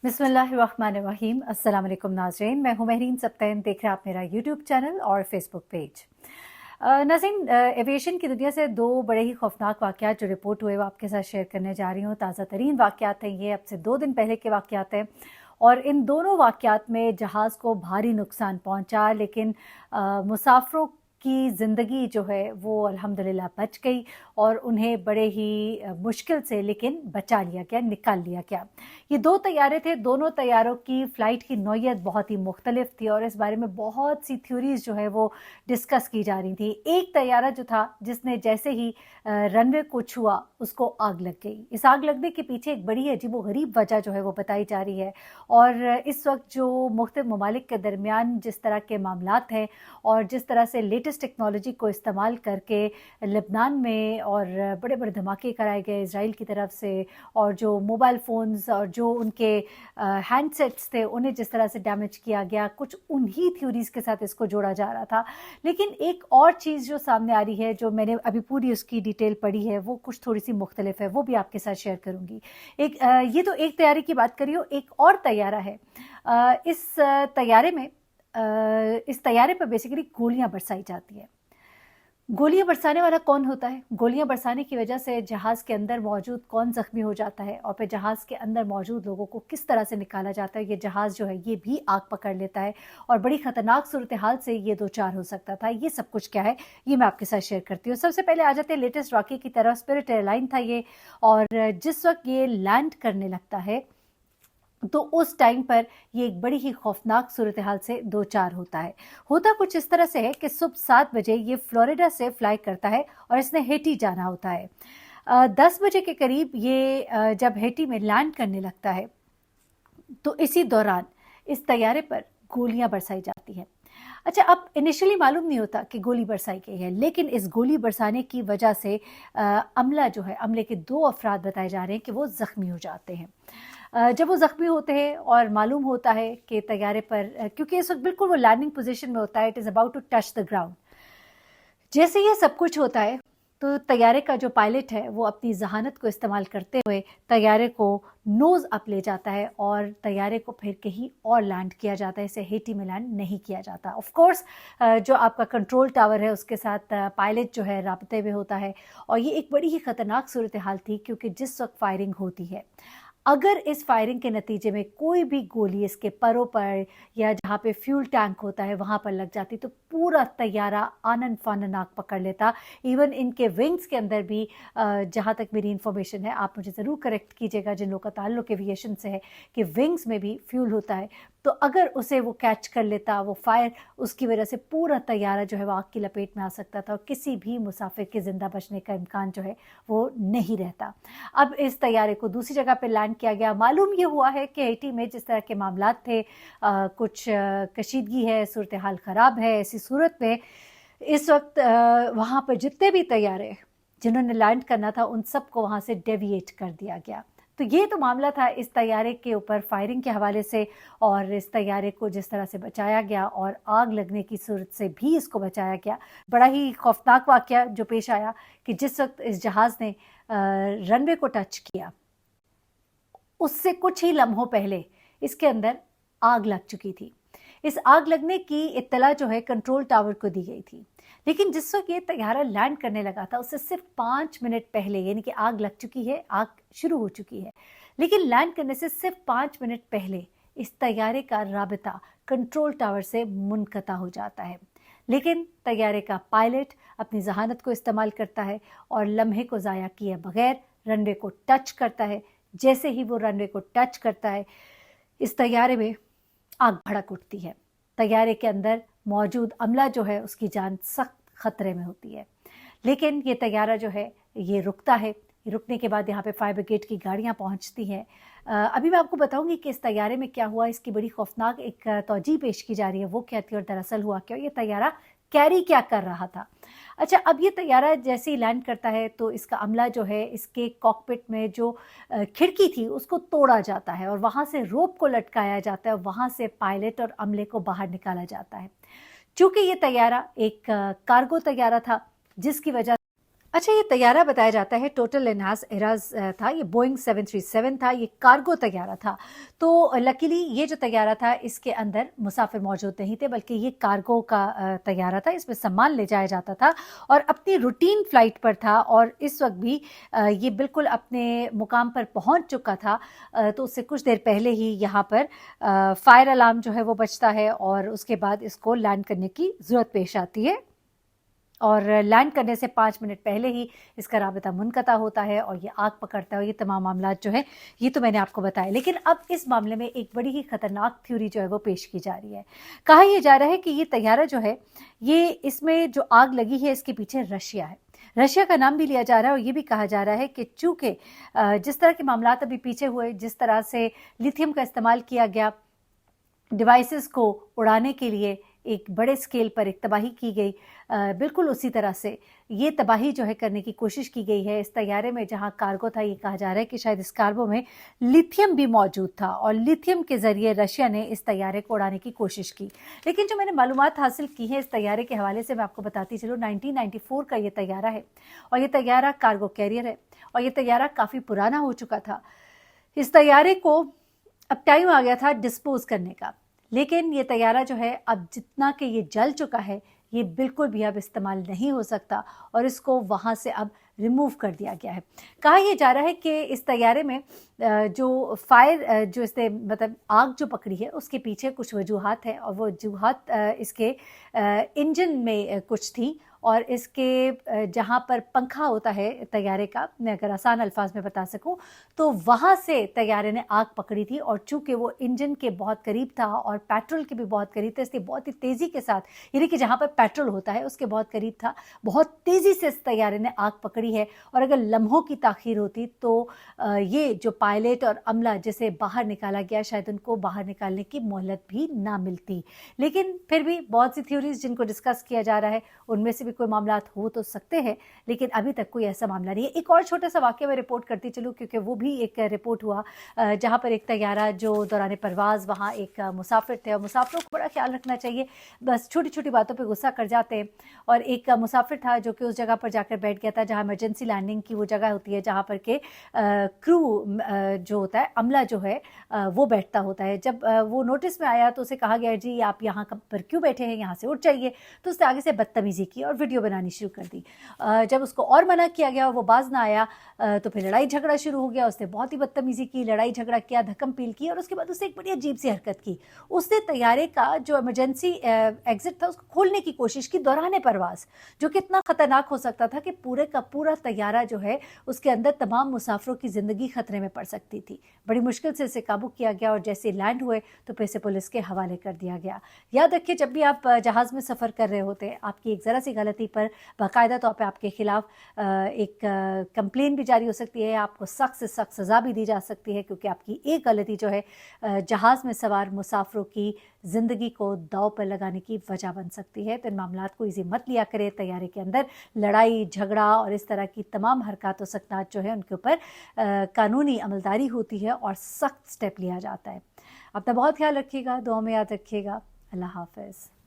बिस्मिल्लाहिर्रहमानिर्रहीम। अस्सलाम वालेकुम नाज़रीन, मैं हूं महरीन सब्तैन। देख रहे हैं आप मेरा यूट्यूब चैनल और फेसबुक पेज। नाज़रीन, एविएशन की दुनिया से दो बड़े ही खौफनाक वाक़यात जो रिपोर्ट हुए वो आपके साथ शेयर करने जा रही हूँ। ताज़ा तरीन वाक़यात हैं ये, अब से 2 दिन पहले के वाक़यात हैं और इन दोनों वाक़यात में जहाज़ को भारी नुकसान पहुँचा, लेकिन मुसाफ़िरों की ज़िंदगी जो है वो अल्हम्दुलिल्लाह बच गई और उन्हें बड़े ही मुश्किल से लेकिन बचा लिया गया, निकाल लिया गया। ये 2 तैयारे थे, दोनों तैयारों की फ़्लाइट की नौइयत बहुत ही मुख्तलिफ थी और इस बारे में बहुत सी थ्योरीज़ जो है वो डिस्कस की जा रही थी। एक तैयारा जो था जिसने जैसे ही रनवे को छुआ उसको आग लग गई। इस आग लगने के पीछे एक बड़ी अजीबो-गरीब वजह जो है वो बताई जा रही है और इस वक़्त जो मुख्तलिफ ममालिक के दरमियान जिस तरह के मामलात हैं और जिस तरह से लेटेस्ट टेक्नोलॉजी को इस्तेमाल करके लेबनान में और बड़े-बड़े धमाके कराए गए इज़राइल की तरफ से और जो मोबाइल फ़ोन्स और जो उनके हैंडसेट्स थे उन्हें जिस तरह से डैमेज किया गया, कुछ उन्हीं थ्योरीज़ के साथ इसको जोड़ा जा रहा था। लेकिन एक और चीज़ जो सामने आ रही है, जो मैंने अभी पूरी उसकी डिटेल पढ़ी है, वो कुछ थोड़ी-सी मुख्तलिफ है, वो भी आपके साथ शेयर करूँगी। ये तो एक तैयारे की बात करी हो, एक और तैयारा है। इस तैयारे पर बेसिकली गोलियां बरसाई जाती है। गोलियां बरसाने वाला कौन होता है? गोलियां बरसाने की वजह से जहाज़ के अंदर मौजूद कौन ज़ख्मी हो जाता है और फिर जहाज़ के अंदर मौजूद लोगों को किस तरह से निकाला जाता है, ये जहाज़ जो है ये भी आग पकड़ लेता है और बड़ी ख़तरनाक सूरत हाल से ये दो चार हो सकता था। ये सब कुछ क्या है, ये मैं आपके साथ शेयर करती हूँ। सबसे पहले आ जाते हैं लेटेस्ट वाक़ये की तरफ। स्पिरिट एयरलाइन था ये और जिस वक्त ये लैंड करने लगता है तो उस टाइम पर ये एक बड़ी ही खौफनाक सूरत हाल से दो चार होता है। होता कुछ इस तरह से है कि सुबह 7 बजे ये फ्लोरिडा से फ्लाई करता है और इसने हेटी जाना होता है। 10 बजे के करीब ये जब हेटी में लैंड करने लगता है तो इसी दौरान इस तैयारे पर गोलियां बरसाई जाती हैं। अच्छा, अब इनिशियली मालूम नहीं होता कि गोली बरसाई गई है, लेकिन इस गोली बरसाने की वजह से अमला जो है, अमले के 2 अफराद बताए जा रहे हैं कि वो ज़ख्मी हो जाते हैं। जब वो ज़ख्मी होते हैं और मालूम होता है कि तैयारे पर क्योंकि इस वक्त बिल्कुल वो लैंडिंग पोजीशन में होता है, it is about to touch the ground. जैसे ये सब कुछ होता है तो तैयारे का जो पायलट है वो अपनी जहानत को इस्तेमाल करते हुए तैयारे को नोज़ अप ले जाता है और तैयारे को फिर कहीं और लैंड किया जाता है। इसे हेटी में लैंड नहीं किया जाता। ऑफ कोर्स जो आपका कंट्रोल टावर है उसके साथ पायलट जो है राब्ते में होता है और ये एक बड़ी ही ख़तरनाक सूरत हाल थी क्योंकि जिस वक्त फायरिंग होती है, अगर इस फायरिंग के नतीजे में कोई भी गोली इसके परों पर या जहाँ पे फ्यूल टैंक होता है वहाँ पर लग जाती तो पूरा तैयारा आनन फानन आग पकड़ लेता। इवन इनके विंग्स के अंदर भी जहाँ तक मेरी इन्फॉर्मेशन है, आप मुझे ज़रूर करेक्ट कीजिएगा जिन लोगों का ताल्लुक एविएशन से है, कि विंग्स में भी फ्यूल होता है। तो अगर उसे वो कैच कर लेता, वो फायर, उसकी वजह से पूरा तैयारा जो है वो आग की लपेट में आ सकता था और किसी भी मुसाफिर के ज़िंदा बचने का इम्कान जो है वो नहीं रहता। अब इस तैयारे को दूसरी जगह पे लैंड किया गया। मालूम ये हुआ है कि हेटी में जिस तरह के मामलात थे, कुछ कशीदगी है, सूरत हाल ख़राब है। ऐसी सूरत में इस वक्त वहाँ पर जितने भी तैयारे जिन्होंने लैंड करना था उन सबको वहाँ से डेविएट कर दिया गया। तो ये तो मामला था इस तैयारे के ऊपर फायरिंग के हवाले से और इस तैयारे को जिस तरह से बचाया गया और आग लगने की सूरत से भी इसको बचाया गया। बड़ा ही खौफनाक वाक़या जो पेश आया कि जिस वक्त इस जहाज़ ने रनवे को टच किया उससे कुछ ही लम्हों पहले इसके अंदर आग लग चुकी थी। इस आग लगने की इत्तला जो है कंट्रोल टावर को दी गई थी, लेकिन जिस वक्त ये तैयारा लैंड करने लगा था उससे सिर्फ 5 मिनट पहले, यानी कि आग लग चुकी है, आग शुरू हो चुकी है, लेकिन लैंड करने से सिर्फ 5 मिनट पहले इस तैयारे का राबिता कंट्रोल टावर से मुनक़ता हो जाता है। लेकिन तैयारे का पायलट अपनी जहानत को इस्तेमाल करता है और लम्हे को ज़ाया किए बगैर रनवे को टच करता है। जैसे ही वो रनवे को टच करता है इस तैयारे में आग भड़क उठती है। तैयारे के अंदर मौजूद अमला जो है उसकी जान सख्त खतरे में होती है, लेकिन ये तैयारा जो है ये रुकता है। रुकने के बाद यहाँ पे फायर ब्रिगेड की गाड़ियाँ पहुँचती हैं। अभी मैं आपको बताऊंगी कि इस तैयारे में क्या हुआ। इसकी बड़ी खौफनाक एक तौजीह पेश की जा रही है, वो क्या थी और दरअसल हुआ क्या, ये तैयारा कैरी क्या कर रहा था। अच्छा, अब ये तैयारा जैसे ही लैंड करता है तो इसका अमला जो है इसके कॉकपिट में जो खिड़की थी उसको तोड़ा जाता है और वहाँ से रोप को लटकाया जाता है और वहाँ से पायलट और अमले को बाहर निकाला जाता है। चूँकि ये तैयारा एक कार्गो तैयारा था जिसकी वजह अच्छा, ये तैयारा बताया जाता है टोटल एनहास एराज था, ये बोइंग 737 था, ये कार्गो तैयारा था। तो लकीली ये जो तैयारा था इसके अंदर मुसाफिर मौजूद नहीं थे, बल्कि ये कार्गो का तैयारा था, इसमें सामान ले जाया जाता था और अपनी रूटीन फ्लाइट पर था और इस वक्त भी ये बिल्कुल अपने मुकाम पर पहुंच चुका था। तो उससे कुछ देर पहले ही यहाँ पर फायर अलार्म जो है वो बजता है और उसके बाद इसको लैंड करने की ज़रूरत पेश आती है और लैंड करने से 5 मिनट पहले ही इसका राबिता मुनक़ता होता है और ये आग पकड़ता है और ये तमाम मामलात जो है ये तो मैंने आपको बताया। लेकिन अब इस मामले में एक बड़ी ही ख़तरनाक थ्योरी जो है वो पेश की जा रही है। कहा यह जा रहा है कि ये तैयारा जो है, ये इसमें जो आग लगी है इसके पीछे रशिया है। रशिया का नाम भी लिया जा रहा है और ये भी कहा जा रहा है कि चूँकि जिस तरह के मामलात अभी पीछे हुए, जिस तरह से लिथियम का इस्तेमाल किया गया डिवाइसेस को उड़ाने के लिए, एक बड़े स्केल पर एक तबाही की गई, बिल्कुल उसी तरह से ये तबाही जो है करने की कोशिश की गई है इस तैयारे में। जहां कार्गो था, ये कहा जा रहा है कि शायद इस कार्गो में लिथियम भी मौजूद था और लिथियम के ज़रिए रशिया ने इस तैयारे को उड़ाने की कोशिश की। लेकिन जो मैंने मालूमात हासिल की है इस तैयारे के हवाले से, मैं आपको बताती चलूँ। 1994 का ये तैयारा है और ये तैयारा कार्गो कैरियर है और ये तैयारा काफ़ी पुराना हो चुका था। इस तैयारे को अब टाइम आ गया था डिस्पोज करने का, लेकिन ये तैयारा जो है अब जितना कि ये जल चुका है, ये बिल्कुल भी अब इस्तेमाल नहीं हो सकता और इसको वहाँ से अब रिमूव कर दिया गया है। कहा यह जा रहा है कि इस तैयारे में जो फायर जो इससे मतलब आग जो पकड़ी है उसके पीछे कुछ वजूहात है और वो वजूहात इसके इंजन में कुछ थी और इसके जहाँ पर पंखा होता है तैयारे का, मैं अगर आसान अल्फाज में बता सकूं, तो वहाँ से तैयारे ने आग पकड़ी थी और चूंकि वो इंजन के बहुत करीब था और पेट्रोल के भी बहुत करीब था, इसलिए बहुत ही तेज़ी के साथ, यानी कि जहाँ पर पेट्रोल होता है उसके बहुत करीब था, बहुत तेज़ी से इस तैयारे ने आग पकड़ी है। और अगर लम्हों की ताख़ीर होती तो ये जो पायलट और अमला जिसे बाहर निकाला गया, शायद उनको बाहर निकालने की मोहलत भी ना मिलती। लेकिन फिर भी बहुत सी थ्योरीज जिनको डिस्कस किया जा रहा है, उनमें से भी कोई मामलात हो तो सकते हैं, लेकिन अभी तक कोई ऐसा मामला नहीं है। एक और छोटा सा वाक़या मैं रिपोर्ट करती चलूँ, क्योंकि वो भी एक रिपोर्ट हुआ जहाँ पर एक तैयारा जो दौरान परवाज़ वहाँ एक मुसाफिर थे और मुसाफिरों को बड़ा ख्याल रखना चाहिए, बस छोटी छोटी बातों पर गुस्सा कर जाते हैं। और एक मुसाफिर था जो कि उस जगह पर जाकर बैठ गया था जहाँ इमरजेंसी लैंडिंग की वो जगह होती है, जहाँ पर के क्रू जो होता है, अमला जो है वो बैठता होता है। जब वो नोटिस में आया तो उसे कहा गया, जी आप यहाँ पर क्यों बैठे हैं, यहाँ से उठ जाइए। तो उसने आगे से बदतमीज़ी की और वीडियो बनानी शुरू कर दी। जब उसको और मना किया गया और वो बाज ना आया तो फिर लड़ाई झगड़ा शुरू हो गया। उसने बहुत ही बदतमीज़ी की, लड़ाई झगड़ा किया, धक्कम पील की और उसके बाद उसने एक बड़ी अजीब सी हरकत की। उसने तैयारे का जो इमरजेंसी एग्जिट था उसको खोलने की कोशिश की दौरान परवाज़, जो कि इतना ख़तरनाक हो सकता था कि पूरे का पूरा तैयारा जो है उसके अंदर तमाम मुसाफिरों की ज़िंदगी खतरे में पड़ सकती थी। बड़ी मुश्किल से इसे काबू किया गया और जैसे लैंड हुए तो फिर से पुलिस के हवाले कर दिया गया। याद रखिए, जब भी आप जहाज़ में सफ़र कर रहे होते हैं, आपकी एक ज़रा सी गलती पर बाकायदा तौर पे आपके खिलाफ एक कंप्लेन भी जारी हो सकती है, आपको सख्त से सख्त सज़ा भी दी जा सकती है, क्योंकि आपकी एक गलती जो है जहाज़ में सवार मुसाफिरों की ज़िंदगी को दांव पर लगाने की वजह बन सकती है। तो इन मामलात को ईजी मत लिया करें। तैयारे के अंदर लड़ाई झगड़ा और इस तरह की तमाम हरकत व सकनात जो है उनके ऊपर कानूनी अमलदारी होती है और सख्त स्टेप लिया जाता है। अपना बहुत ख्याल रखिएगा, दुआ में याद रखिएगा। अल्लाह हाफ़िज़।